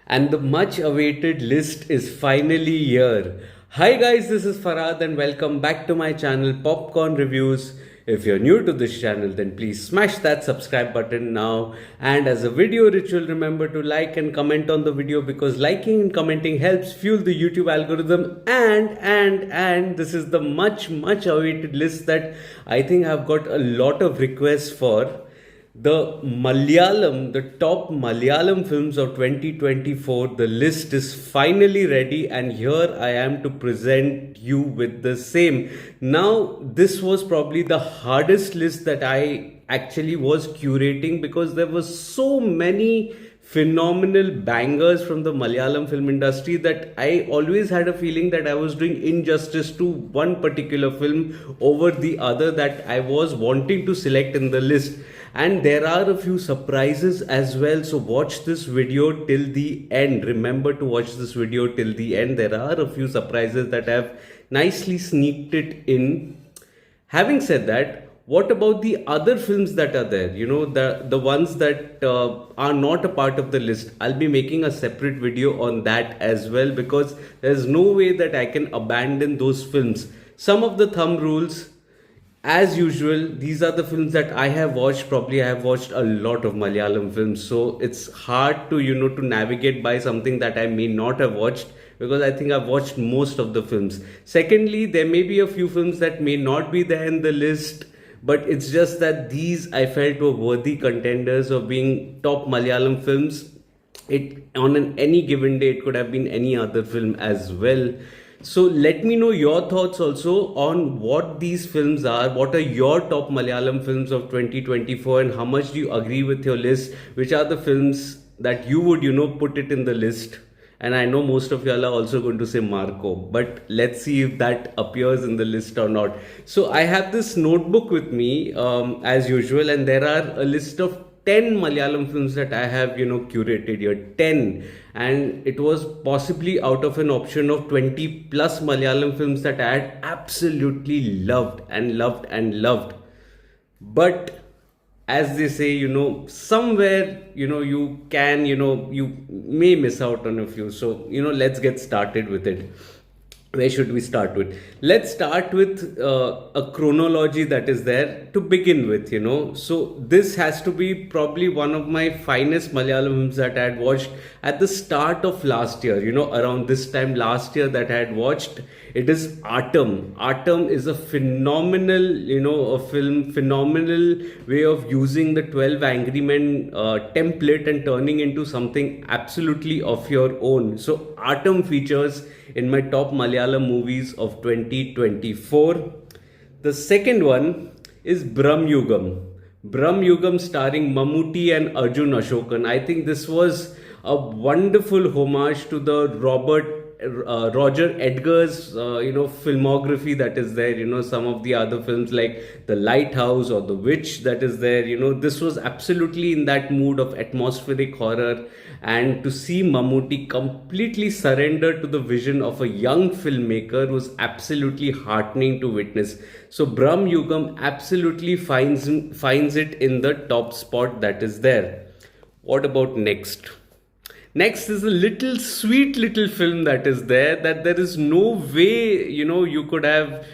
And the much awaited list is finally here. Hi guys, this is Farhad and welcome back to my channel Popcorn Reviews. If you're new to this channel, then please smash that subscribe button now. And as a video ritual, remember to like and comment on the video because liking and commenting helps fuel the YouTube algorithm. And this is the much awaited list that I think I've got a lot of requests for. The top Malayalam films of 2024, the list is finally ready, and here I am to present you with the same. Now, this was probably the hardest list that I actually was curating because there were so many phenomenal bangers from the Malayalam film industry that I always had a feeling that I was doing injustice to one particular film over the other that I was wanting to select in the list. And there are a few surprises as well, so watch this video till the end. Remember to watch this video till the end. There are a few surprises that have nicely sneaked it in. Having said that, what about the other films that are there? You know, the ones that are not a part of the list. I'll be making a separate video on that as well because there's no way that I can abandon those films. Some of the thumb rules, as usual, these are the films that I have watched. Probably I have watched a lot of Malayalam films, so it's hard to to navigate by something that I may not have watched because I think I've watched most of the films. Secondly, there may be a few films that may not be there in the list, but it's just that these I felt were worthy contenders of being top Malayalam films. It on any given day, it could have been any other film as well. So let me know your thoughts also on what these films are. What are your top Malayalam films of 2024 and how much do you agree with your list? Which are the films that you would, put it in the list? And I know most of y'all are also going to say Marco, but let's see if that appears in the list or not. So I have this notebook with me as usual, and there are a list of 10 Malayalam films that I have, curated here. 10. And it was possibly out of an option of 20 plus Malayalam films that I had absolutely loved and loved and loved. But as they say, somewhere, you may miss out on a few. So, let's get started with it. Where should we start with? Let's start with a chronology that is there to begin with, So this has to be probably one of my finest Malayalam films that I had watched at the start of last year, around this time last year that I had watched. It is Atom. Atom is a phenomenal, phenomenal way of using the 12 Angry Men template and turning into something absolutely of your own. So Atom features in my top Malayalam movies of 2024. The second one is Brahm Yugam. Brahm Yugam starring Mammootty and Arjun Ashokan. I think this was a wonderful homage to the Roger Edgar's filmography that is there. Some of the other films like The Lighthouse or The Witch that is there. This was absolutely in that mood of atmospheric horror, and to see Mammootty completely surrender to the vision of a young filmmaker was absolutely heartening to witness. So Brahm Yugam absolutely finds it in the top spot that is there. What about next? Next is a little sweet little film that is there that there is no way, you could have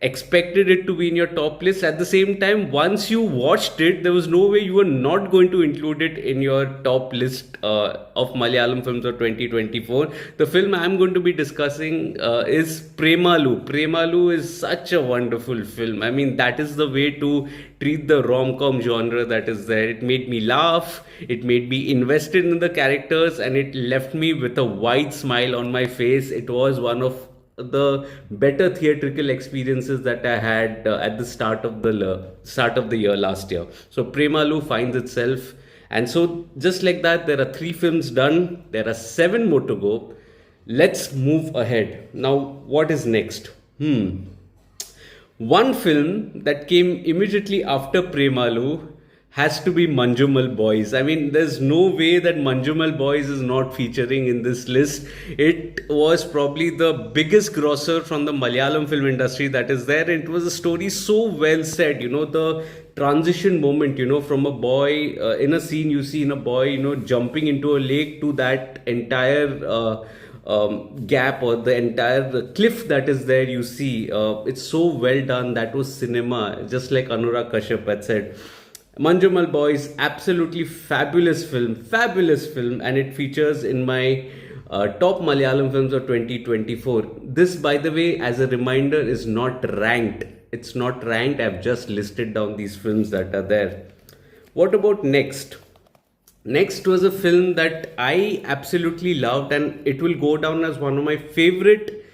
expected it to be in your top list. At the same time, once you watched it, there was no way you were not going to include it in your top list of Malayalam films of 2024. The film I'm going to be discussing is Premalu. Premalu is such a wonderful film. I mean, that is the way to treat the rom-com genre that is there. It made me laugh, it made me invested in the characters, and it left me with a wide smile on my face. It was one of the better theatrical experiences that I had at the start of the year last year. So Premalu finds itself, and so just like that, there are 3 films done. There are 7 more to go. Let's move ahead. Now, what is next? One film that came immediately after Premalu has to be Manjumal Boys. I mean, there's no way that Manjumal Boys is not featuring in this list. It was probably the biggest grosser from the Malayalam film industry that is there. It was a story so well said. The transition moment, from a boy in a scene you see in a boy, jumping into a lake to that entire gap or the entire cliff that is there. You see, it's so well done. That was cinema, just like Anurag Kashyap had said. Manjumal Boys, absolutely fabulous film, and it features in my top Malayalam films of 2024. This, by the way, as a reminder, is not ranked. It's not ranked. I've just listed down these films that are there. What about next? Next was a film that I absolutely loved, and it will go down as one of my favorite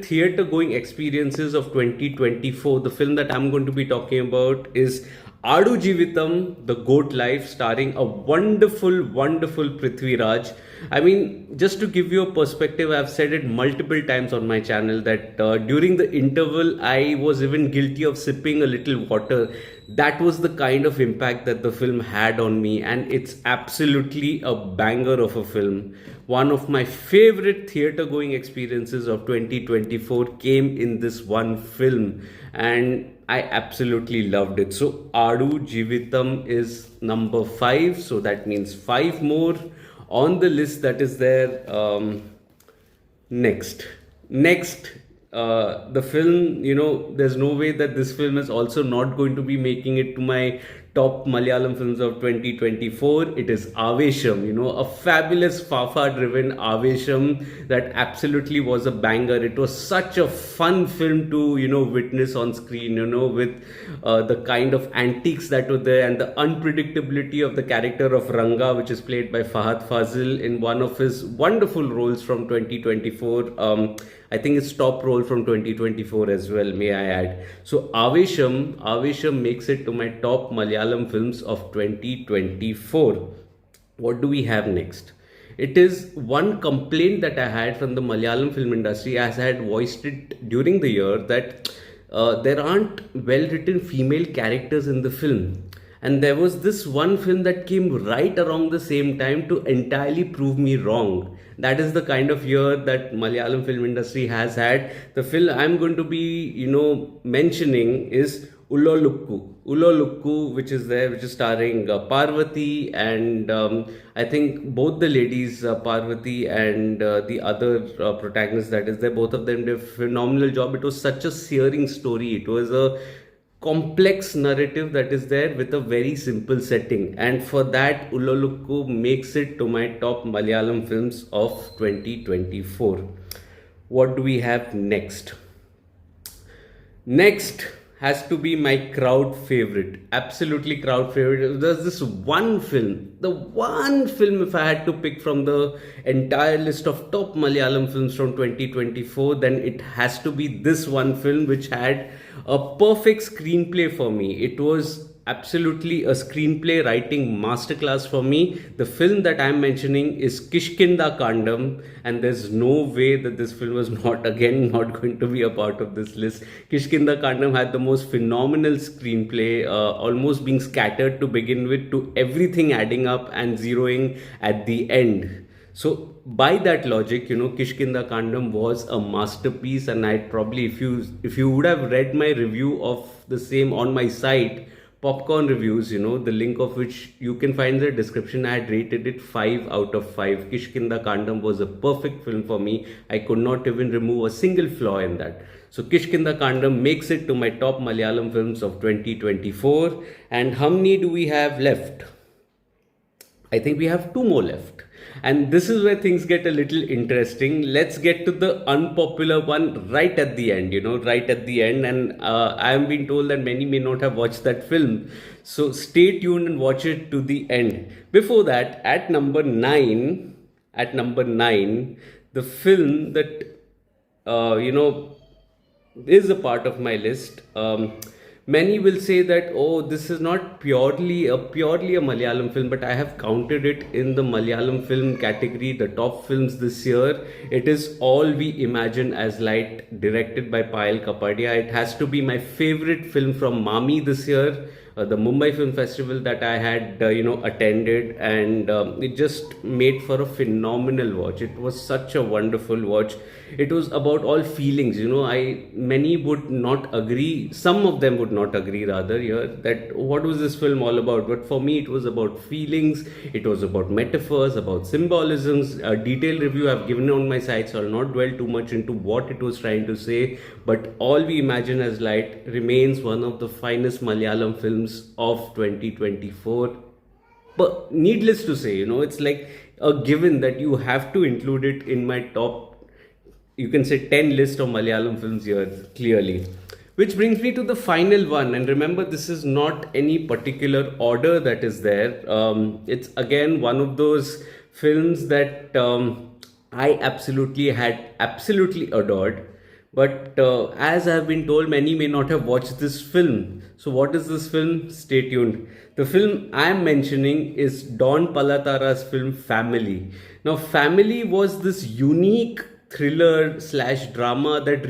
theater going experiences of 2024. The film that I'm going to be talking about is Adu Jeevitam, The Goat Life, starring a wonderful Prithvi Raj. I mean, just to give you a perspective, I've said it multiple times on my channel that during the interval, I was even guilty of sipping a little water. That was the kind of impact that the film had on me, and it's absolutely a banger of a film. One of my favorite theater going experiences of 2024 came in this one film, and I absolutely loved it. So Adu Jeevitam is number 5, so that means 5 more on the list that is there. Next, the film, there's no way that this film is also not going to be making it to my top Malayalam films of 2024. It is Avesham, a fabulous Fafa driven Avesham that absolutely was a banger. It was such a fun film to, witness on screen, with the kind of antiques that were there and the unpredictability of the character of Ranga, which is played by Fahad Fazil in one of his wonderful roles from 2024. I think it's top role from 2024 as well, may I add. So Avesham makes it to my top Malayalam films of 2024. What do we have next? It is one complaint that I had from the Malayalam film industry, as I had voiced it during the year, that there aren't well-written female characters in the film. And there was this one film that came right around the same time to entirely prove me wrong. That is the kind of year that Malayalam film industry has had. The film I'm going to be, mentioning is Ulolukku, which is there, which is starring Parvati, and I think both the ladies, Parvati and the other protagonist that is there, both of them did a phenomenal job. It was such a searing story. It was a complex narrative that is there with a very simple setting, and for that Ulolukku makes it to my top Malayalam films of 2024. What do we have next? Next has to be my crowd favorite, absolutely crowd favorite. There's this one film, the one film, if I had to pick from the entire list of top Malayalam films from 2024, then it has to be this one film, which had a perfect screenplay for me. It was absolutely a screenplay writing masterclass for me. The film that I'm mentioning is Kishkinda Kandam, and there's no way that this film was not going to be a part of this list. Kishkinda Kandam had the most phenomenal screenplay, almost being scattered to begin with, to everything adding up and zeroing at the end. So by that logic, Kishkinda Kandam was a masterpiece, and I'd probably, if you would have read my review of the same on my site, Popcorn Reviews, the link of which you can find in the description, I had rated it 5 out of 5. Kishkinda Kandam was a perfect film for me. I could not even remove a single flaw in that. So Kishkinda Kandam makes it to my top Malayalam films of 2024. And how many do we have left? I think we have 2 more left. And this is where things get a little interesting. Let's get to the unpopular one right at the end, right at the end. And I am being told that many may not have watched that film. So stay tuned and watch it to the end. Before that, at number 9, the film that, is a part of my list. Many will say that, oh, this is not purely a Malayalam film, but I have counted it in the Malayalam film category, the top films this year. It is All We Imagine as Light, directed by Payal Kapadia. It has to be my favorite film from Mami this year. the Mumbai Film Festival that I had attended, and it just made for a phenomenal watch. It was such a wonderful watch. It was about all feelings. I many would not agree. Some of them would not agree rather here that what was this film all about. But for me, it was about feelings. It was about metaphors, about symbolisms. A detailed review I've given on my site, so I'll not dwell too much into what it was trying to say. But All We Imagine as Light remains one of the finest Malayalam films of 2024. But needless to say, it's like a given that you have to include it in my top, you can say, 10 list of Malayalam films here, clearly. Which brings me to the final one. And remember, this is not any particular order that is there. It's again one of those films that I absolutely adored. But as I have been told, many may not have watched this film. So what is this film? Stay tuned. The film I am mentioning is Don Palatara's film Family. Now, Family was this unique thriller slash drama that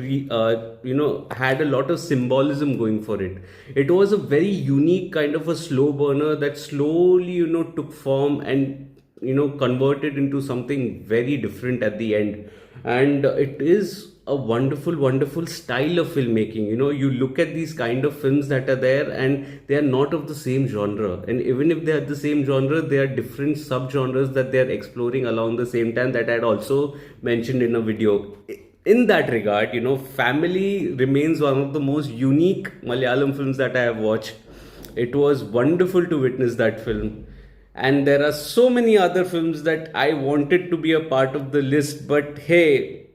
had a lot of symbolism going for it. It was a very unique kind of a slow burner that slowly took form and converted into something very different at the end. And it is a wonderful style of filmmaking. You look at these kind of films that are there, and they are not of the same genre, and even if they are the same genre, they are different subgenres that they are exploring along the same time, that I had also mentioned in a video. In that regard, Family remains one of the most unique Malayalam films that I have watched. It was wonderful to witness that film. And there are so many other films that I wanted to be a part of the list, but hey,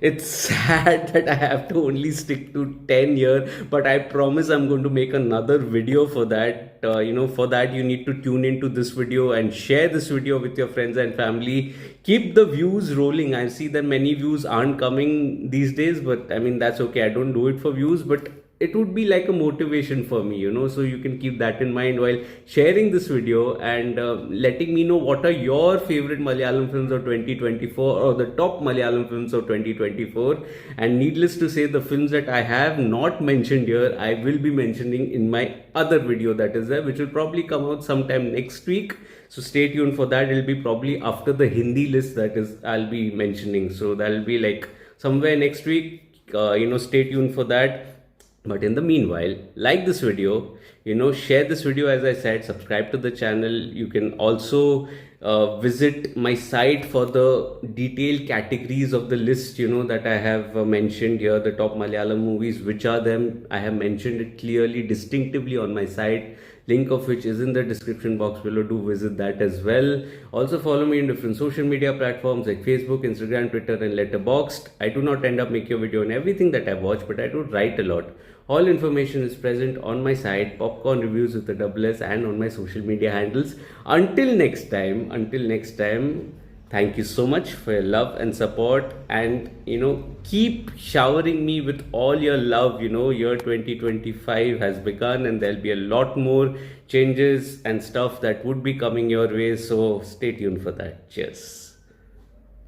it's sad that I have to only stick to 10 here, but I promise I'm going to make another video for that. For that, you need to tune into this video and share this video with your friends and family. Keep the views rolling. I see that many views aren't coming these days, but I mean, that's okay. I don't do it for views, but it would be like a motivation for me, so you can keep that in mind while sharing this video and letting me know what are your favorite Malayalam films of 2024 or the top Malayalam films of 2024. And needless to say, the films that I have not mentioned here, I will be mentioning in my other video that is there, which will probably come out sometime next week. So stay tuned for that. It'll be probably after the Hindi list that is I'll be mentioning. So that'll be like somewhere next week. Stay tuned for that. But in the meanwhile, like this video, share this video, as I said, subscribe to the channel. You can also visit my site for the detailed categories of the list, that I have mentioned here, the top Malayalam movies, which are them. I have mentioned it clearly, distinctively on my site, link of which is in the description box below. Do visit that as well. Also follow me in different social media platforms like Facebook, Instagram, Twitter and Letterboxd. I do not end up making a video on everything that I watch, but I do write a lot. All information is present on my site, Popcorn Reviews with a double S, and on my social media handles. Until next time, thank you so much for your love and support, and keep showering me with all your love. Year 2025 has begun, and there'll be a lot more changes and stuff that would be coming your way, so stay tuned for that. Cheers.